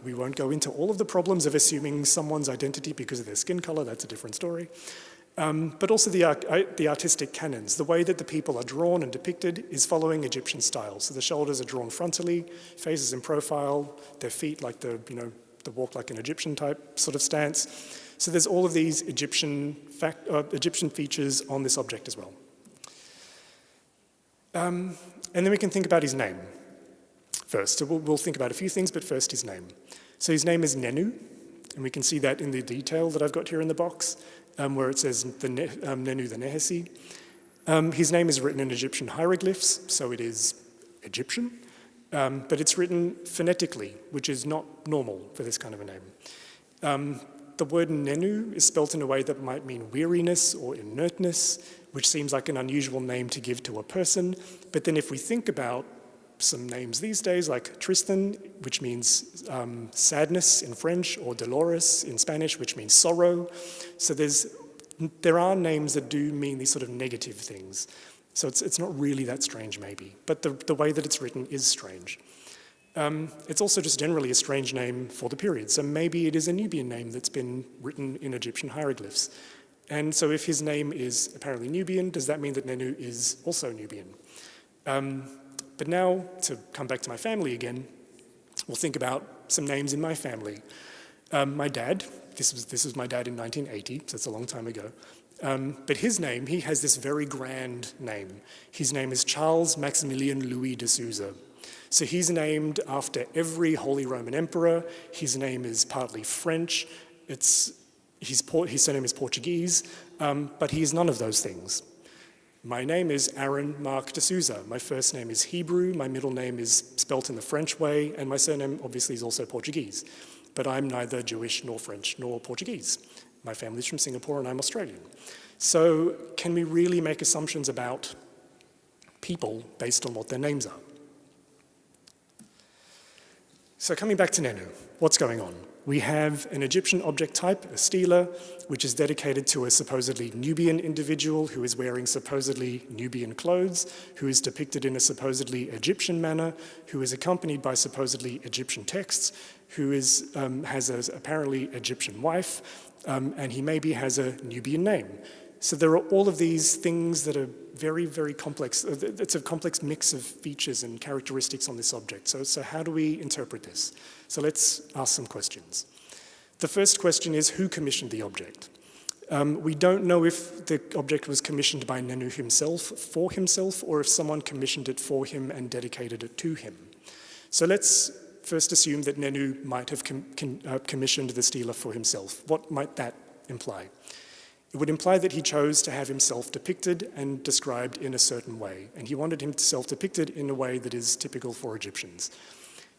We won't go into all of the problems of assuming someone's identity because of their skin color. That's a different story. But also the artistic canons. The way that the people are drawn and depicted is following Egyptian style. So the shoulders are drawn frontally, faces in profile, their feet like the walk like an Egyptian type sort of stance. So there's all of these Egyptian features on this object as well. And then we can think about his name first. So we'll think about a few things, but first his name. So his name is Nenu, and we can see that in the detail that I've got here in the box, where it says Nenu the Nehesi. His name is written in Egyptian hieroglyphs, so it is Egyptian, but it's written phonetically, which is not normal for this kind of a name. The word Nenu is spelt in a way that might mean weariness or inertness, which seems like an unusual name to give to a person. But then if we think about some names these days, like Tristan, which means sadness in French, or Dolores in Spanish, which means sorrow. So there are names that do mean these sort of negative things. So it's not really that strange, maybe. But the way that it's written is strange. It's also just generally a strange name for the period. So maybe it is a Nubian name that's been written in Egyptian hieroglyphs. And so if his name is apparently Nubian, does that mean that Nenu is also Nubian? But now, to come back to my family again, we'll think about some names in my family. My dad, this was my dad in 1980, so it's a long time ago. But his name, he has this very grand name. His name is Charles Maximilian Louis de Souza. So he's named after every Holy Roman Emperor. His name is partly French. His surname is Portuguese, but he is none of those things. My name is Aaron Mark de Souza. My first name is Hebrew, my middle name is spelt in the French way, and my surname obviously is also Portuguese. But I'm neither Jewish nor French nor Portuguese. My family's from Singapore and I'm Australian. So can we really make assumptions about people based on what their names are? So coming back to Nenu, what's going on? We have an Egyptian object type, a stela, which is dedicated to a supposedly Nubian individual who is wearing supposedly Nubian clothes, who is depicted in a supposedly Egyptian manner, who is accompanied by supposedly Egyptian texts, who has an apparently Egyptian wife, and he maybe has a Nubian name. So there are all of these things that are very, very complex. It's a complex mix of features and characteristics on this object. So how do we interpret this? So let's ask some questions. The first question is, who commissioned the object? We don't know if the object was commissioned by Nenu himself, for himself, or if someone commissioned it for him and dedicated it to him. So let's first assume that Nenu might have commissioned the stela for himself. What might that imply? It would imply that he chose to have himself depicted and described in a certain way, and he wanted himself depicted in a way that is typical for Egyptians.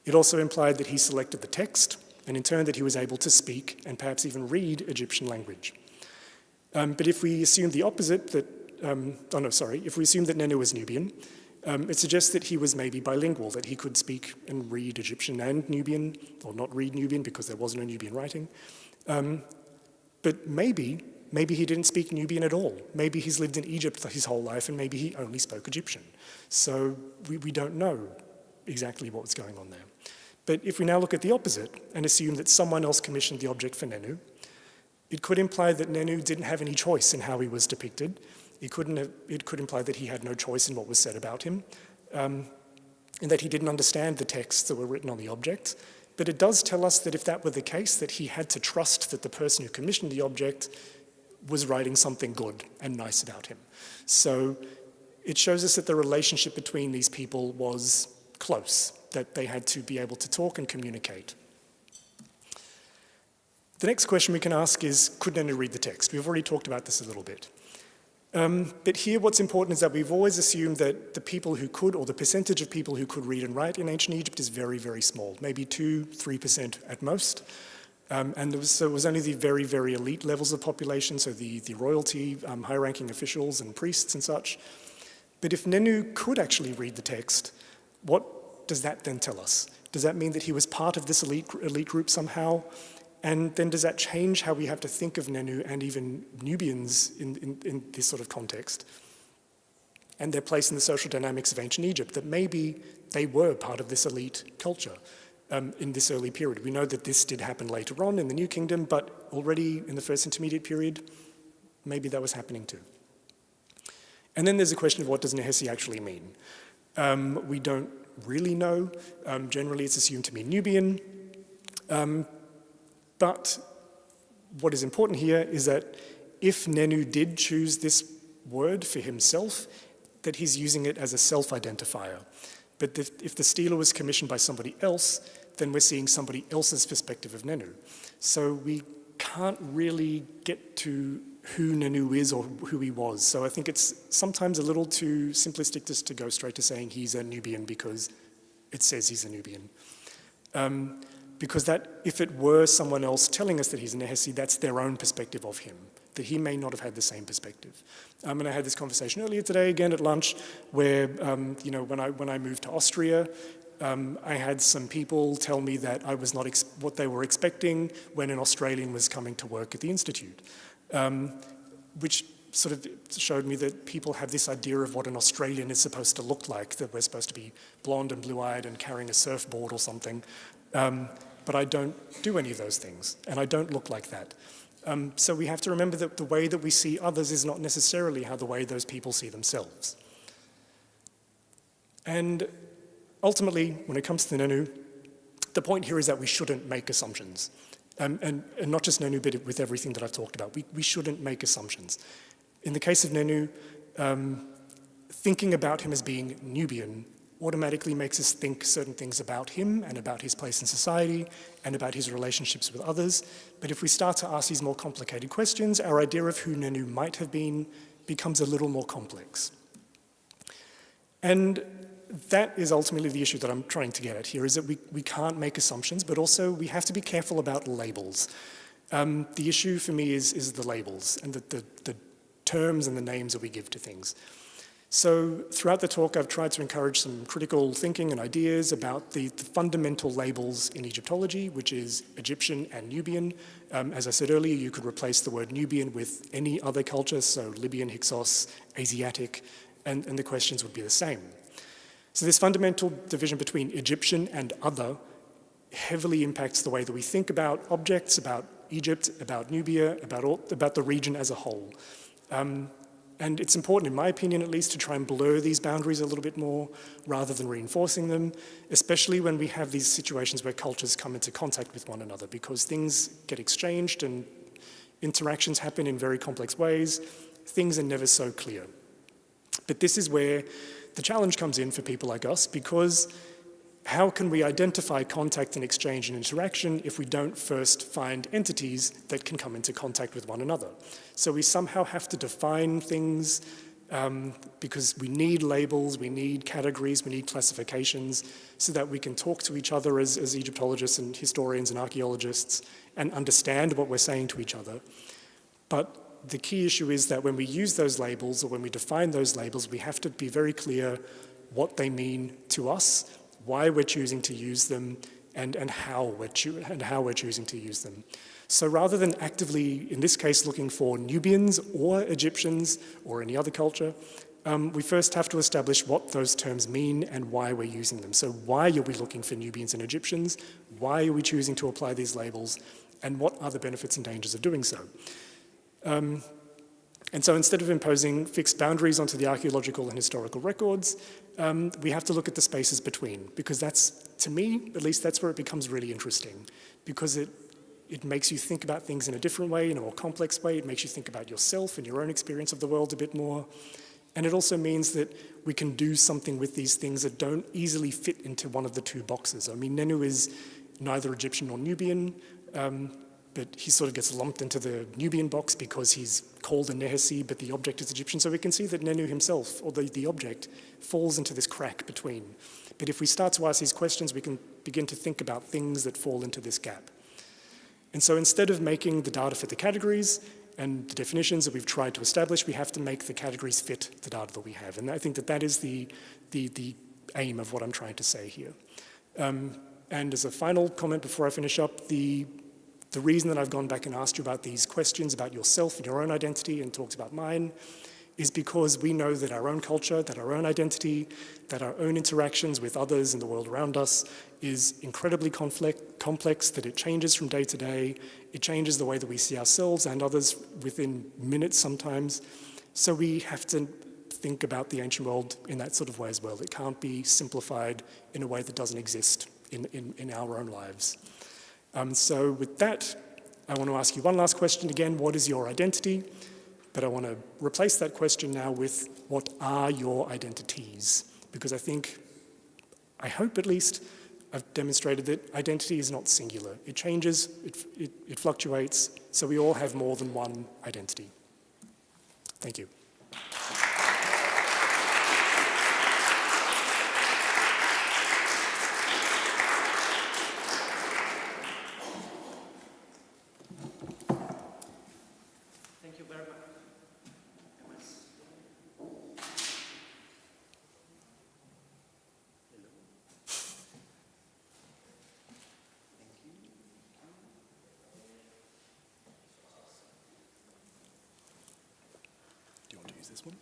It also implied that he selected the text, and in turn that he was able to speak and perhaps even read Egyptian language. But if we assume the opposite, if we assume that Nenu was Nubian, it suggests that he was maybe bilingual, that he could speak and read Egyptian and Nubian, or not read Nubian because there was no Nubian writing. But maybe he didn't speak Nubian at all. Maybe he's lived in Egypt his whole life and maybe he only spoke Egyptian. So we don't know exactly what was going on there. But if we now look at the opposite and assume that someone else commissioned the object for Nenu, it could imply that Nenu didn't have any choice in how he was depicted. It could imply that he had no choice in what was said about him, and that he didn't understand the texts that were written on the object. But it does tell us that if that were the case, that he had to trust that the person who commissioned the object was writing something good and nice about him. So it shows us that the relationship between these people was close, that they had to be able to talk and communicate. The next question we can ask is, could Nenu read the text? We've already talked about this a little bit. But here what's important is that we've always assumed that the people who could, or the percentage of people who could read and write in ancient Egypt is very, very small, maybe 2-3% at most. And it was only the very, very elite levels of population, so the royalty, high-ranking officials and priests and such. But if Nenu could actually read the text, what does that then tell us? Does that mean that he was part of this elite group somehow? And then does that change how we have to think of Nenu and even Nubians in this sort of context and their place in the social dynamics of ancient Egypt, that maybe they were part of this elite culture in this early period? We know that this did happen later on in the New Kingdom, but already in the First Intermediate period, maybe that was happening too. And then there's a question of what does Nehesi actually mean? We don't really know. Generally, it's assumed to mean Nubian. But what is important here is that if Nenu did choose this word for himself, that he's using it as a self-identifier. But if the stela was commissioned by somebody else, then we're seeing somebody else's perspective of Nenu. So we can't really get to who Nenu is or who he was. So I think it's sometimes a little too simplistic just to go straight to saying he's a Nubian because it says he's a Nubian. Because that, if it were someone else telling us that he's a Nehesi, that's their own perspective of him. that he may not have had the same perspective. And I had this conversation earlier today, again at lunch, where when I moved to Austria, I had some people tell me that I was not what they were expecting when an Australian was coming to work at the Institute, which sort of showed me that people have this idea of what an Australian is supposed to look like, that we're supposed to be blonde and blue-eyed and carrying a surfboard or something. But I don't do any of those things, and I don't look like that. So we have to remember that the way that we see others is not necessarily how the way those people see themselves. And ultimately, when it comes to the Nenu, the point here is that we shouldn't make assumptions. And not just Nenu, but with everything that I've talked about. We shouldn't make assumptions. In the case of Nenu, thinking about him as being Nubian automatically makes us think certain things about him and about his place in society and about his relationships with others. But if we start to ask these more complicated questions, our idea of who Nenu might have been becomes a little more complex. And that is ultimately the issue that I'm trying to get at here, is that we can't make assumptions, but also we have to be careful about labels. The issue for me is the labels and the terms and the names that we give to things. So throughout the talk, I've tried to encourage some critical thinking and ideas about the fundamental labels in Egyptology, which is Egyptian and Nubian. As I said earlier, you could replace the word Nubian with any other culture, so Libyan, Hyksos, Asiatic, and the questions would be the same. So this fundamental division between Egyptian and other heavily impacts the way that we think about objects, about Egypt, about Nubia, about the region as a whole. And it's important, in my opinion at least, to try and blur these boundaries a little bit more rather than reinforcing them, especially when we have these situations where cultures come into contact with one another, because things get exchanged and interactions happen in very complex ways. Things are never so clear. But this is where the challenge comes in for people like us, because how can we identify contact and exchange and interaction if we don't first find entities that can come into contact with one another? So we somehow have to define things because we need labels, we need categories, we need classifications so that we can talk to each other as Egyptologists and historians and archaeologists and understand what we're saying to each other. But the key issue is that when we use those labels or when we define those labels, we have to be very clear what they mean to us, why we're choosing to use them, and how we're choosing to use them. So rather than actively, in this case, looking for Nubians or Egyptians or any other culture, we first have to establish what those terms mean and why we're using them. So why are we looking for Nubians and Egyptians? Why are we choosing to apply these labels? And what are the benefits and dangers of doing so? And so instead of imposing fixed boundaries onto the archaeological and historical records, we have to look at the spaces between, because that's, to me, at least that's where it becomes really interesting, because it makes you think about things in a different way, in a more complex way. It makes you think about yourself and your own experience of the world a bit more. And it also means that we can do something with these things that don't easily fit into one of the two boxes. I mean, Nenu is neither Egyptian nor Nubian, but he sort of gets lumped into the Nubian box because he's called a Nehesi, but the object is Egyptian. So we can see that Nenu himself, or the object, falls into this crack between. But if we start to ask these questions, we can begin to think about things that fall into this gap. And so instead of making the data fit the categories and the definitions that we've tried to establish, we have to make the categories fit the data that we have. And I think that that is the aim of what I'm trying to say here. And as a final comment before I finish up, the reason that I've gone back and asked you about these questions about yourself and your own identity and talked about mine is because we know that our own culture, that our own identity, that our own interactions with others in the world around us is incredibly complex, that it changes from day to day. It changes the way that we see ourselves and others within minutes sometimes. So we have to think about the ancient world in that sort of way as well. It can't be simplified in a way that doesn't exist in our own lives. So with that, I want to ask you one last question again. What is your identity? But I want to replace that question now with, what are your identities? Because I hope at least, I've demonstrated that identity is not singular. It changes, it fluctuates, so we all have more than one identity. Thank you. this one.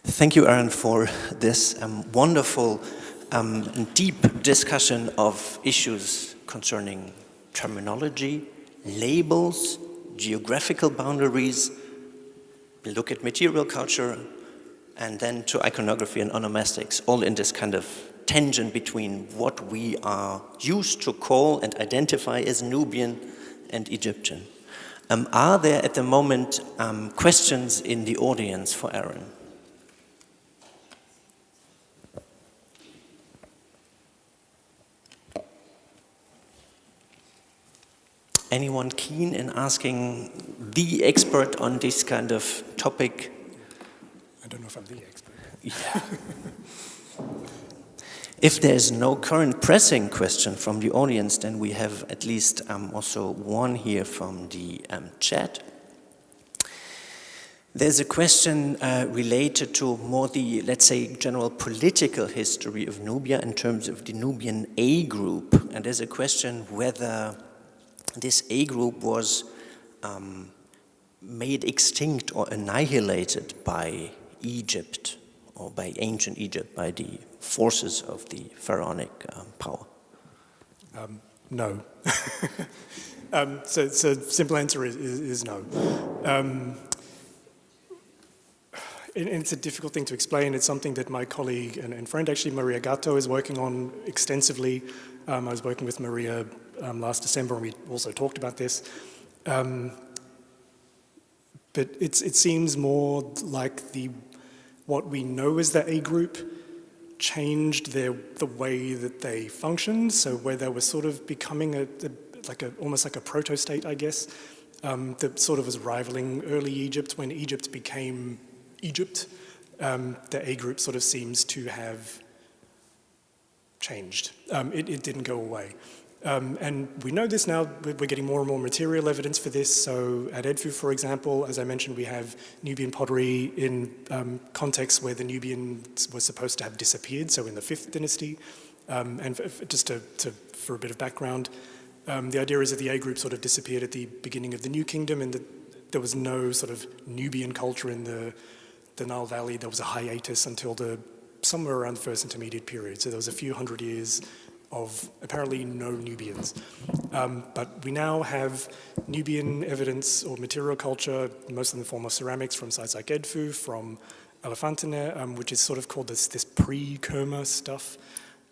Thank you, Aaron, for this wonderful deep discussion of issues concerning terminology, labels, geographical boundaries. We look at material culture, and then to iconography and onomastics, all in this kind of tension between what we are used to call and identify as Nubian and Egyptian. Are there at the moment questions in the audience for Aaron? Anyone keen in asking the expert on this kind of topic? I don't know if I'm the expert. Yeah. If there's no current pressing question from the audience, then we have at least also one here from the chat. There's a question related to more the, let's say, general political history of Nubia in terms of the Nubian A group. And there's a question whether this A group was made extinct or annihilated by Egypt or by ancient Egypt, by the forces of the pharaonic power. No. So simple answer is no. It's a difficult thing to explain. It's something that my colleague and friend, actually, Maria Gatto, is working on extensively. I was working with Maria last December, and we also talked about this. But it seems more like what we know as the A group changed the way that they functioned. So where they were sort of becoming almost like a proto-state, I guess, that sort of was rivaling early Egypt. When Egypt became Egypt, the A group sort of seems to have changed. It didn't go away. And we know this now. We're getting more and more material evidence for this. So at Edfu, for example, as I mentioned, we have Nubian pottery in contexts where the Nubians were supposed to have disappeared, so in the 5th dynasty. And for a bit of background, the idea is that the A group sort of disappeared at the beginning of the New Kingdom, and that there was no sort of Nubian culture in the Nile Valley. There was a hiatus until somewhere around the First Intermediate period. So there was a few hundred years of apparently no Nubians. But we now have Nubian evidence or material culture, most in the form of ceramics from sites like Edfu, from Elephantine, which is sort of called this pre-Kerma stuff.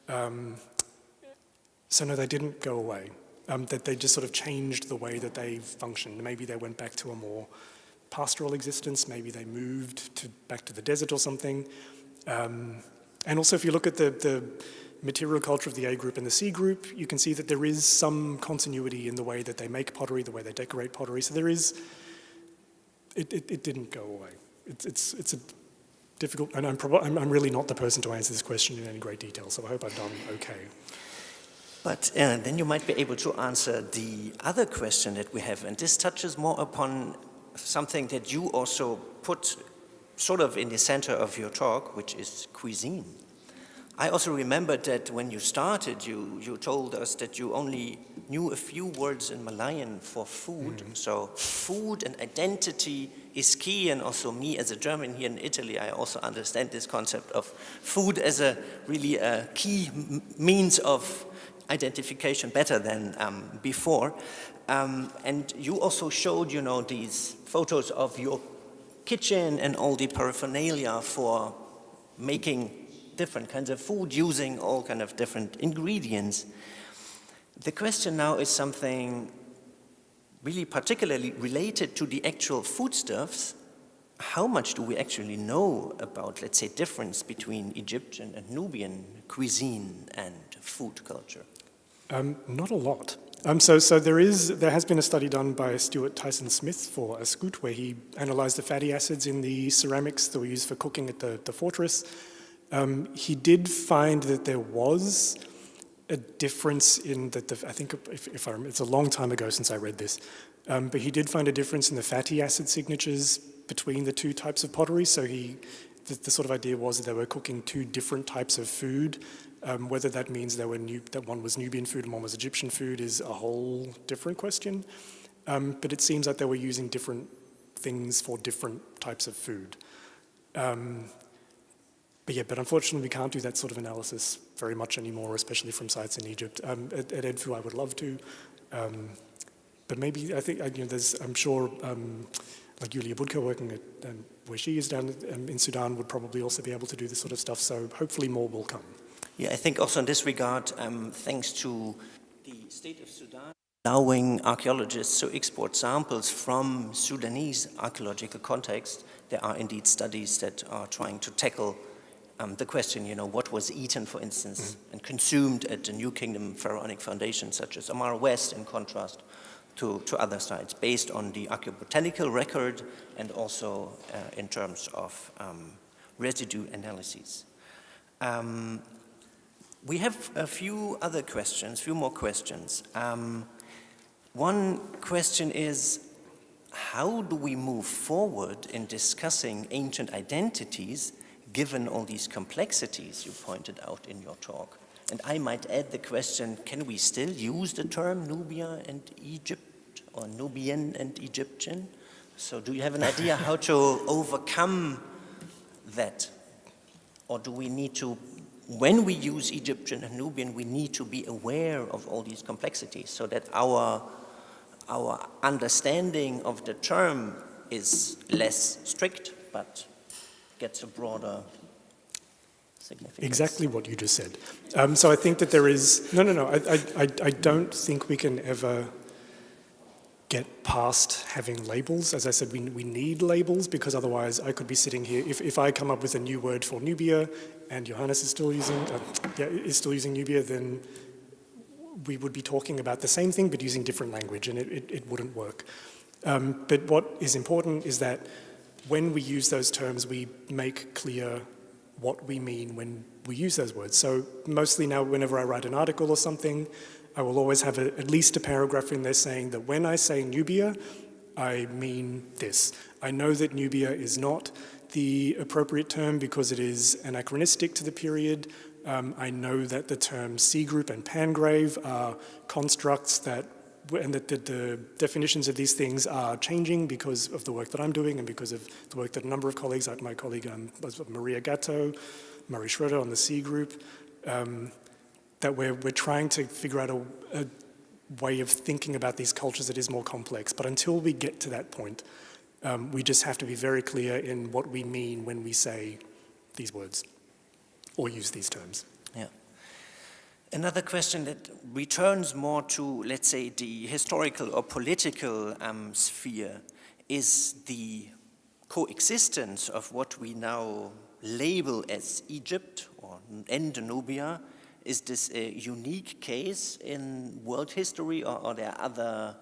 So no, they didn't go away. That they just sort of changed the way that they functioned. Maybe they went back to a more pastoral existence, maybe they moved back to the desert or something. And also if you look at the material culture of the A group and the C group, you can see that there is some continuity in the way that they make pottery, the way they decorate pottery. So there is, it didn't go away. It's a difficult, and I'm really not the person to answer this question in any great detail, so I hope I've done okay. But then you might be able to answer the other question that we have, and this touches more upon something that you also put sort of in the center of your talk, which is cuisine. I also remembered that when you started, you told us that you only knew a few words in Malayan for food. Mm-hmm. So food and identity is key, and also me as a German here in Italy, I also understand this concept of food as a really key means of identification better than before. And you also showed, these photos of your kitchen and all the paraphernalia for making different kinds of food using all kind of different ingredients. The question now is something really particularly related to the actual foodstuffs. How much do we actually know about, let's say, difference between Egyptian and Nubian cuisine and food culture? Not a lot. So there has been a study done by Stuart Tyson Smith for Ascoot, where he analyzed the fatty acids in the ceramics that were used for cooking at the fortress. He did find that there was a difference in that. I think if I remember, it's a long time ago since I read this, but he did find a difference in the fatty acid signatures between the two types of pottery. So the sort of idea was that they were cooking two different types of food. Whether that means that one was Nubian food and one was Egyptian food is a whole different question. But it seems like they were using different things for different types of food. But unfortunately we can't do that sort of analysis very much anymore, especially from sites in Egypt. At Edfu I would love to, but maybe I'm sure like Julia Budka working at where she is down in Sudan would probably also be able to do this sort of stuff, so hopefully more will come. Yeah, I think also in this regard, thanks to the state of Sudan allowing archaeologists to export samples from Sudanese archaeological context, there are indeed studies that are trying to tackle the question, what was eaten, for instance, and consumed at the New Kingdom pharaonic foundations, such as Amara West, in contrast to other sites, based on the archaeobotanical record and also in terms of residue analyses. We have a few more questions. One question is, how do we move forward in discussing ancient identities given all these complexities you pointed out in your talk? And I might add the question, can we still use the term Nubia and Egypt, or Nubian and Egyptian? So do you have an idea how to overcome that? Or do we need to, when we use Egyptian and Nubian, we need to be aware of all these complexities so that our understanding of the term is less strict, but gets a broader significance. Exactly what you just said. So I think that there is, I don't think we can ever get past having labels. As I said, we need labels, because otherwise I could be sitting here, if I come up with a new word for Nubia and Johannes is still using Nubia, then we would be talking about the same thing but using different language, and it wouldn't work. But what is important is that when we use those terms, we make clear what we mean when we use those words. So mostly now, whenever I write an article or something, I will always have at least a paragraph in there saying that when I say Nubia, I mean this. I know that Nubia is not the appropriate term because it is anachronistic to the period. I know that the terms sea group and pangrave are constructs and that the definitions of these things are changing because of the work that I'm doing and because of the work that a number of colleagues, like my colleague Maria Gatto, Murray Schroeder on the sea group, that we're trying to figure out a way of thinking about these cultures that is more complex. But until we get to that point, we just have to be very clear in what we mean when we say these words or use these terms. Yeah. Another question that returns more to, let's say, the historical or political sphere is the coexistence of what we now label as Egypt and Nubia. Is this a unique case in world history, or are there other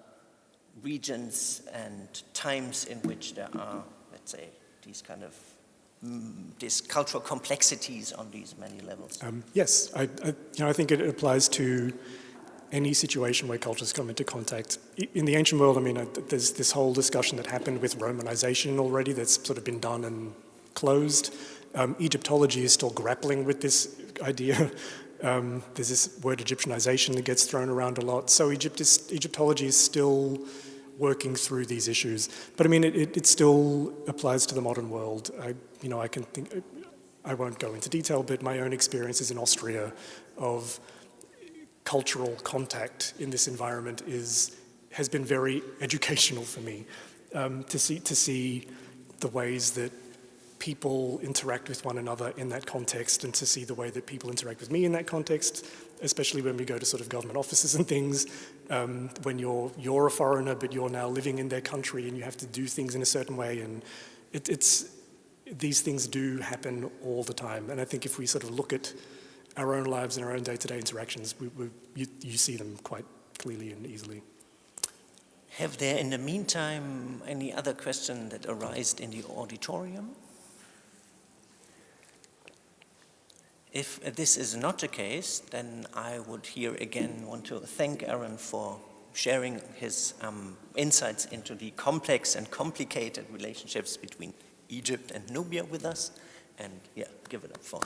regions and times in which there are, let's say, these cultural complexities on these many levels? Yes, I think it applies to any situation where cultures come into contact. In the ancient world, there's this whole discussion that happened with Romanization already that's sort of been done and closed. Egyptology is still grappling with this idea. There's this word Egyptianization that gets thrown around a lot. So Egyptology is still working through these issues. But it still applies to the modern world. I won't go into detail, but my own experiences in Austria of cultural contact in this environment has been very educational for me. To see the ways that people interact with one another in that context, and to see the way that people interact with me in that context, especially when we go to sort of government offices and things, when you're a foreigner but you're now living in their country and you have to do things in a certain way, and these things do happen all the time. And I think if we sort of look at our own lives and our own day-to-day interactions, you see them quite clearly and easily. Have there in the meantime any other questions that arise in the auditorium? If this is not the case, then I would here again want to thank Aaron for sharing his insights into the complex and complicated relationships between Egypt and Nubia with us. and yeah, give it up for.